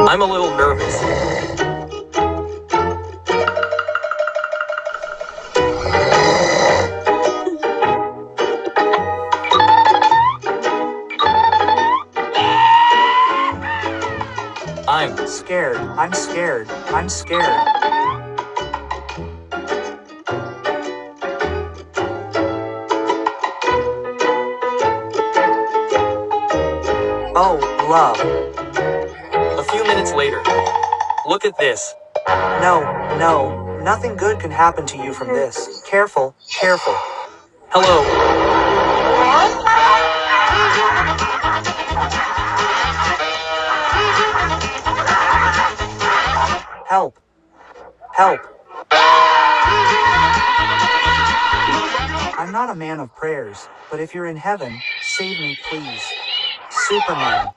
I'm a little nervous. I'm Scared. I'm scared. I'm scared. Oh, love. a few minutes later. Look at this. No, nothing good can happen to you from this. Careful, careful. Hello. Help. Help. I'm not a man of prayers, but if you're in heaven, save me, please. Superman.